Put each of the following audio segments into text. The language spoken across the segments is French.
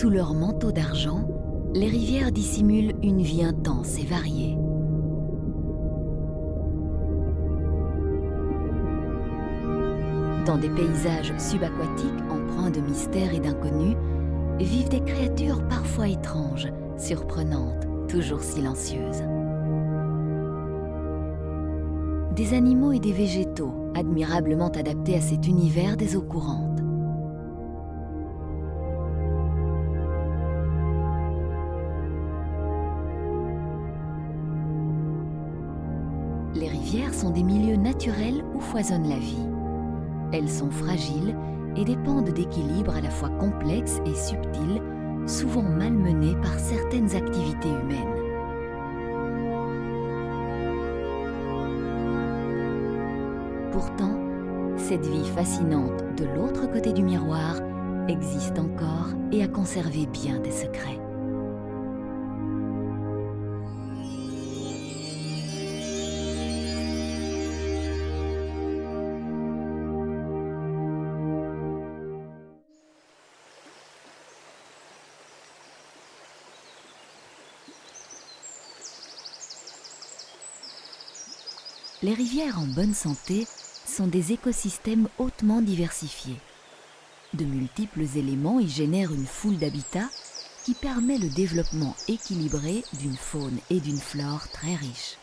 Sous leur manteau d'argent, les rivières dissimulent une vie intense et variée. Dans des paysages subaquatiques empreints de mystère et d'inconnu, vivent des créatures parfois étranges, surprenantes, toujours silencieuses. Des animaux et des végétaux admirablement adaptés à cet univers des eaux courantes. Les rivières sont des milieux naturels où foisonne la vie. Elles sont fragiles et dépendent d'équilibres à la fois complexes et subtils, souvent malmenés par certaines activités humaines. Pourtant, cette vie fascinante de l'autre côté du miroir existe encore et a conservé bien des secrets. Les rivières en bonne santé sont des écosystèmes hautement diversifiés. De multiples éléments y génèrent une foule d'habitats qui permet le développement équilibré d'une faune et d'une flore très riches.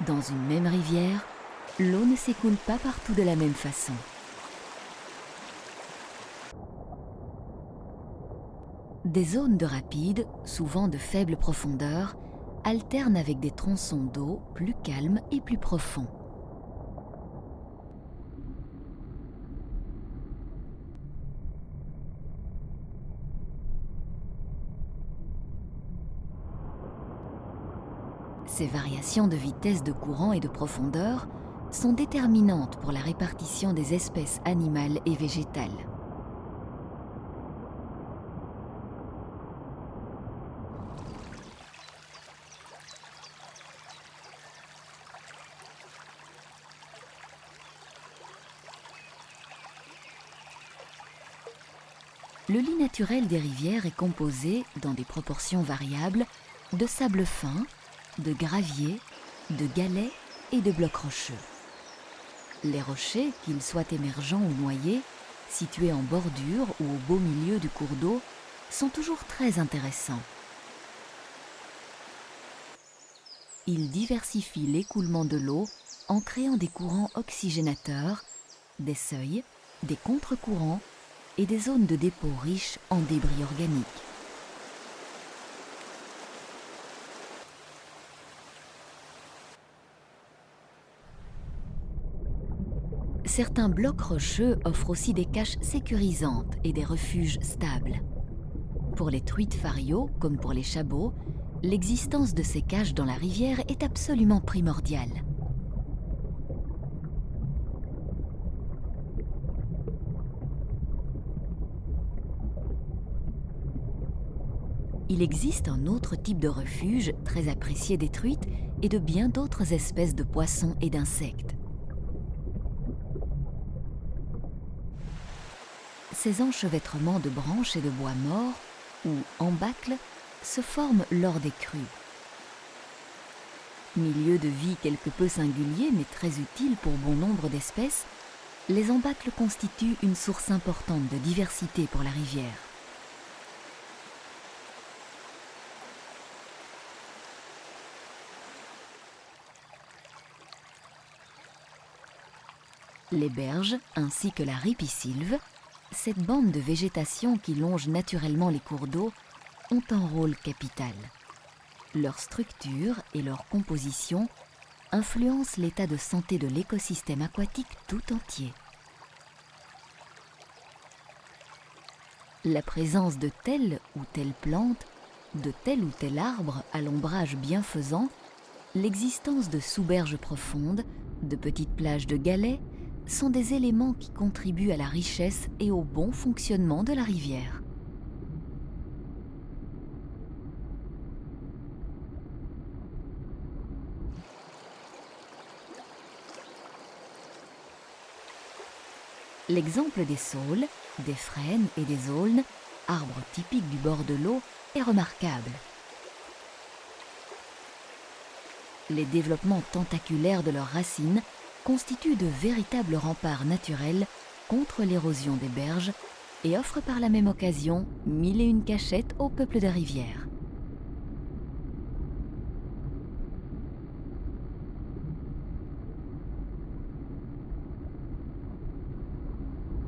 Dans une même rivière, l'eau ne s'écoule pas partout de la même façon. Des zones de rapides, souvent de faible profondeur, alternent avec des tronçons d'eau plus calmes et plus profonds. Ces variations de vitesse de courant et de profondeur sont déterminantes pour la répartition des espèces animales et végétales. Le lit naturel des rivières est composé, dans des proportions variables, de sable fin, de gravier, de galets et de blocs rocheux. Les rochers, qu'ils soient émergents ou noyés, situés en bordure ou au beau milieu du cours d'eau, sont toujours très intéressants. Ils diversifient l'écoulement de l'eau en créant des courants oxygénateurs, des seuils, des contre-courants et des zones de dépôt riches en débris organiques. Certains blocs rocheux offrent aussi des caches sécurisantes et des refuges stables. Pour les truites farios, comme pour les chabots, l'existence de ces caches dans la rivière est absolument primordiale. Il existe un autre type de refuge très apprécié des truites et de bien d'autres espèces de poissons et d'insectes. Ces enchevêtrements de branches et de bois morts, ou embâcles, se forment lors des crues. Milieu de vie quelque peu singulier mais très utile pour bon nombre d'espèces, les embâcles constituent une source importante de diversité pour la rivière. Les berges ainsi que la ripisylve, cette bande de végétation qui longe naturellement les cours d'eau, ont un rôle capital. Leur structure et leur composition influencent l'état de santé de l'écosystème aquatique tout entier. La présence de telle ou telle plante, de tel ou tel arbre à l'ombrage bienfaisant, l'existence de sous-berges profondes, de petites plages de galets, sont des éléments qui contribuent à la richesse et au bon fonctionnement de la rivière. L'exemple des saules, des frênes et des aulnes, arbres typiques du bord de l'eau, est remarquable. Les développements tentaculaires de leurs racines constituent de véritables remparts naturels contre l'érosion des berges et offrent par la même occasion mille et une cachettes au peuple des rivières.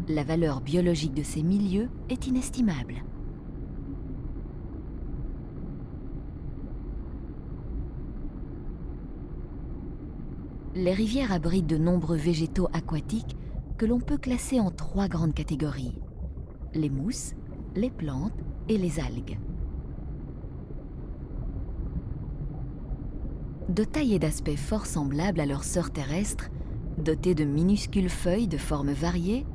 La valeur biologique de ces milieux est inestimable. Les rivières abritent de nombreux végétaux aquatiques que l'on peut classer en trois grandes catégories: les mousses, les plantes et les algues. De taille et d'aspect fort semblables à leurs sœurs terrestres, dotées de minuscules feuilles de formes variées,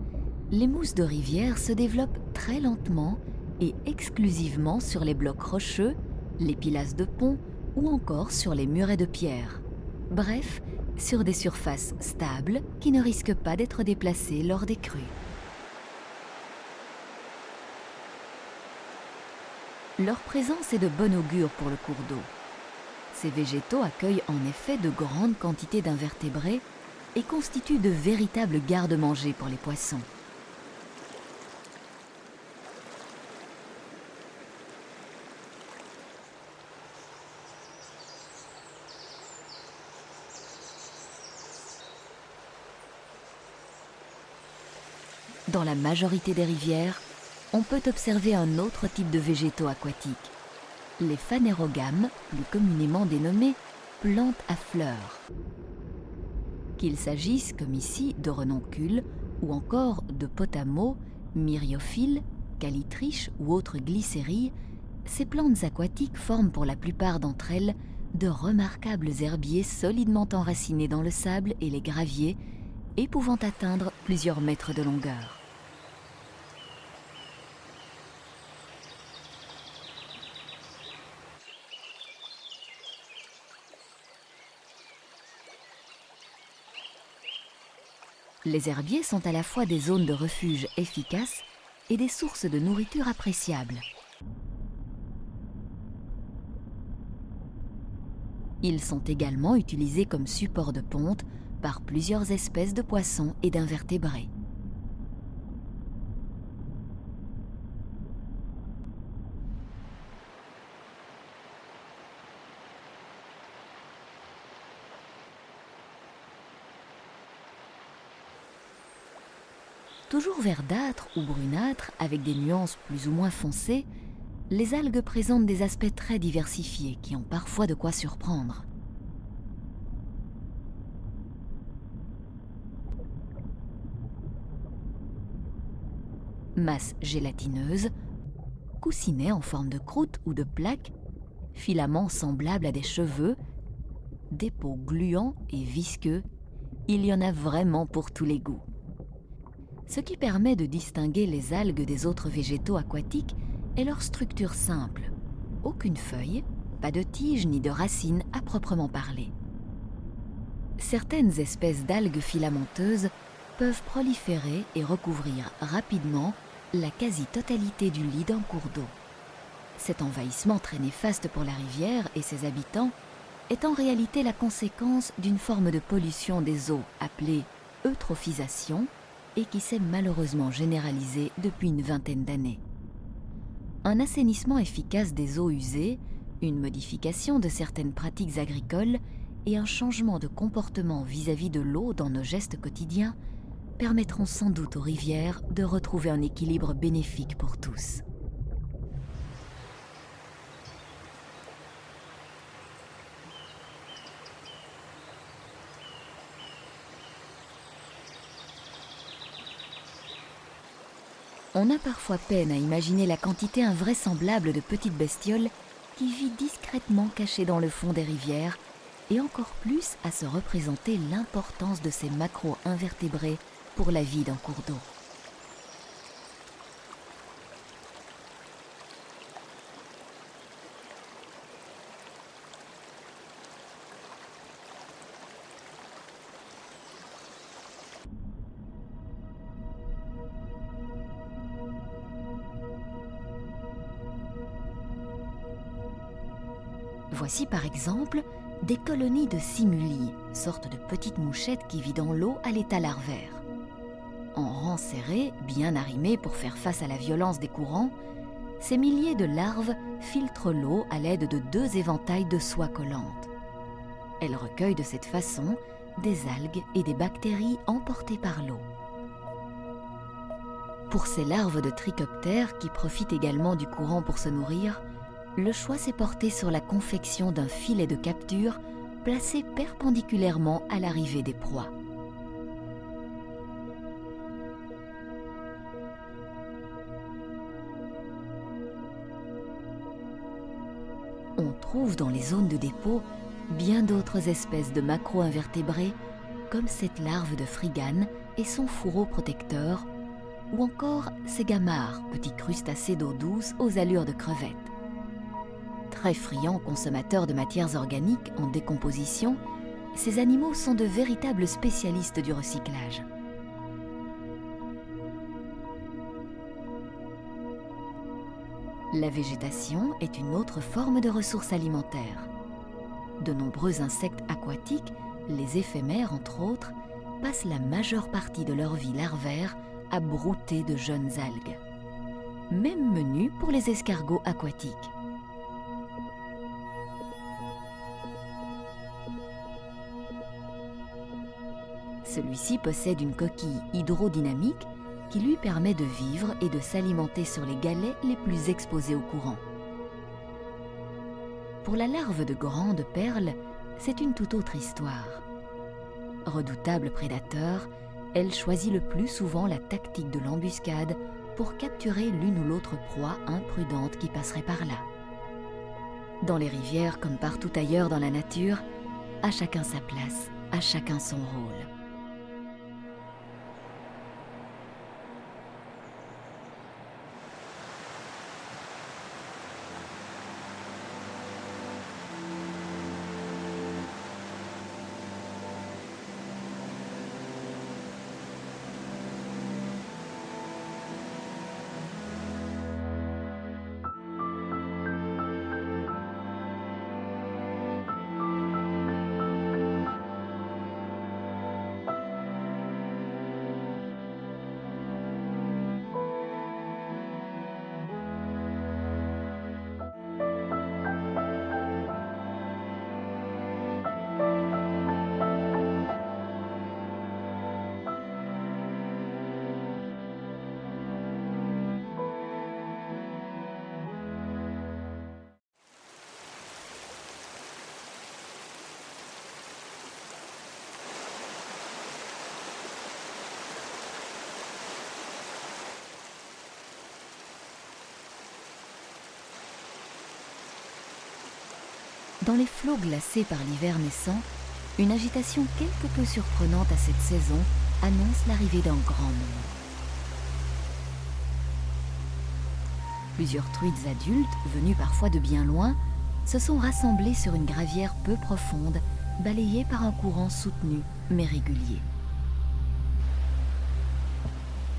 les mousses de rivière se développent très lentement et exclusivement sur les blocs rocheux, les pilasses de pont ou encore sur les murets de pierre. Bref, sur des surfaces stables qui ne risquent pas d'être déplacées lors des crues. Leur présence est de bon augure pour le cours d'eau. Ces végétaux accueillent en effet de grandes quantités d'invertébrés et constituent de véritables garde-manger pour les poissons. Dans la majorité des rivières, on peut observer un autre type de végétaux aquatiques, les phanérogames, plus communément dénommés plantes à fleurs. Qu'il s'agisse, comme ici, de renoncules ou encore de potamos, myriophiles, calitriches ou autres glycéries, ces plantes aquatiques forment pour la plupart d'entre elles de remarquables herbiers solidement enracinés dans le sable et les graviers et pouvant atteindre plusieurs mètres de longueur. Les herbiers sont à la fois des zones de refuge efficaces et des sources de nourriture appréciables. Ils sont également utilisés comme support de ponte par plusieurs espèces de poissons et d'invertébrés. Toujours verdâtres ou brunâtres, avec des nuances plus ou moins foncées, les algues présentent des aspects très diversifiés qui ont parfois de quoi surprendre. Masse gélatineuse, coussinets en forme de croûte ou de plaque, filaments semblables à des cheveux, dépôts gluants et visqueux, il y en a vraiment pour tous les goûts. Ce qui permet de distinguer les algues des autres végétaux aquatiques est leur structure simple. Aucune feuille, pas de tige ni de racines à proprement parler. Certaines espèces d'algues filamenteuses peuvent proliférer et recouvrir rapidement la quasi-totalité du lit d'un cours d'eau. Cet envahissement très néfaste pour la rivière et ses habitants est en réalité la conséquence d'une forme de pollution des eaux appelée eutrophisation et qui s'est malheureusement généralisée depuis une vingtaine d'années. Un assainissement efficace des eaux usées, une modification de certaines pratiques agricoles et un changement de comportement vis-à-vis de l'eau dans nos gestes quotidiens permettront sans doute aux rivières de retrouver un équilibre bénéfique pour tous. On a parfois peine à imaginer la quantité invraisemblable de petites bestioles qui vit discrètement cachées dans le fond des rivières, et encore plus à se représenter l'importance de ces macro-invertébrés pour la vie d'un cours d'eau. Voici par exemple des colonies de simulies, sorte de petites mouchettes qui vivent dans l'eau à l'état larvaire. En rang serré, bien arrimés pour faire face à la violence des courants, ces milliers de larves filtrent l'eau à l'aide de 2 éventails de soie collante. Elles recueillent de cette façon des algues et des bactéries emportées par l'eau. Pour ces larves de trichoptères qui profitent également du courant pour se nourrir, le choix s'est porté sur la confection d'un filet de capture placé perpendiculairement à l'arrivée des proies. On trouve dans les zones de dépôt bien d'autres espèces de macro-invertébrés comme cette larve de frigane et son fourreau protecteur, ou encore ces gamarres, petits crustacés d'eau douce aux allures de crevettes. Très friands consommateurs de matières organiques en décomposition, ces animaux sont de véritables spécialistes du recyclage. La végétation est une autre forme de ressource alimentaire. De nombreux insectes aquatiques, les éphémères entre autres, passent la majeure partie de leur vie larvaire à brouter de jeunes algues. Même menu pour les escargots aquatiques. Celui-ci possède une coquille hydrodynamique qui lui permet de vivre et de s'alimenter sur les galets les plus exposés au courant. Pour la larve de grande perle, c'est une toute autre histoire. Redoutable prédateur, elle choisit le plus souvent la tactique de l'embuscade pour capturer l'une ou l'autre proie imprudente qui passerait par là. Dans les rivières comme partout ailleurs dans la nature, à chacun sa place, à chacun son rôle. Dans les flots glacés par l'hiver naissant, une agitation quelque peu surprenante à cette saison annonce l'arrivée d'un grand monde. Plusieurs truites adultes, venues parfois de bien loin, se sont rassemblées sur une gravière peu profonde, balayée par un courant soutenu mais régulier.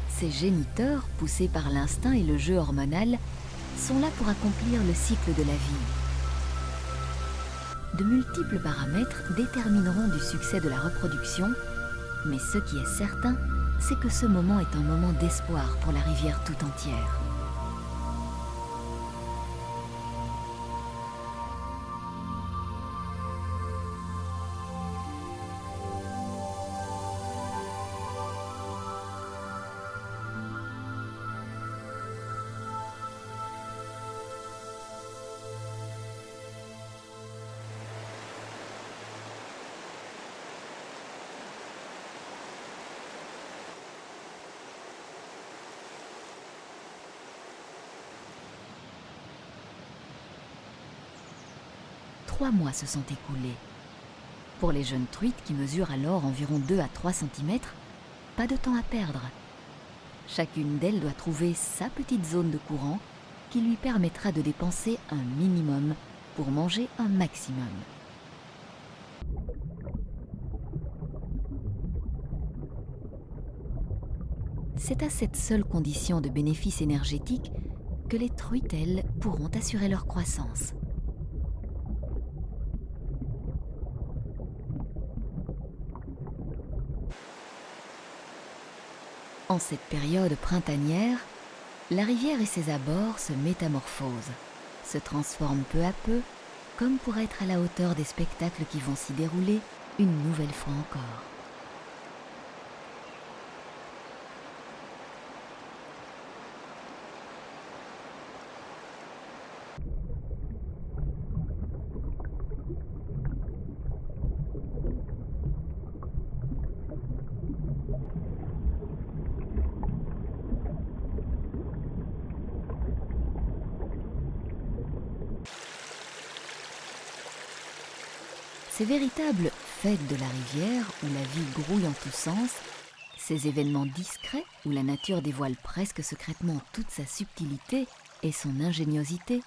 Ces géniteurs, poussés par l'instinct et le jeu hormonal, sont là pour accomplir le cycle de la vie. De multiples paramètres détermineront du succès de la reproduction, mais ce qui est certain, c'est que ce moment est un moment d'espoir pour la rivière tout entière. Trois mois se sont écoulés. Pour les jeunes truites qui mesurent alors environ 2 à 3 cm, pas de temps à perdre. Chacune d'elles doit trouver sa petite zone de courant qui lui permettra de dépenser un minimum pour manger un maximum. C'est à cette seule condition de bénéfice énergétique que les truites, elles, pourront assurer leur croissance. En cette période printanière, la rivière et ses abords se métamorphosent, se transforment peu à peu, comme pour être à la hauteur des spectacles qui vont s'y dérouler une nouvelle fois encore. Ces véritables fêtes de la rivière où la vie grouille en tous sens, ces événements discrets où la nature dévoile presque secrètement toute sa subtilité et son ingéniosité,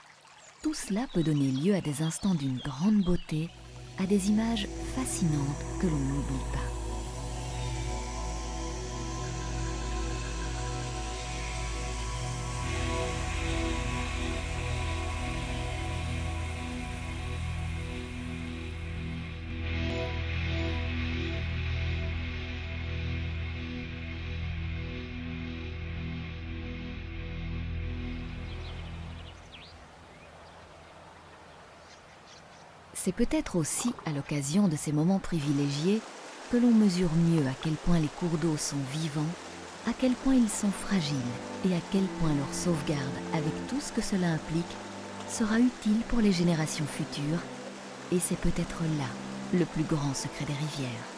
tout cela peut donner lieu à des instants d'une grande beauté, à des images fascinantes que l'on n'oublie pas. C'est peut-être aussi à l'occasion de ces moments privilégiés que l'on mesure mieux à quel point les cours d'eau sont vivants, à quel point ils sont fragiles et à quel point leur sauvegarde, avec tout ce que cela implique, sera utile pour les générations futures. Et c'est peut-être là le plus grand secret des rivières.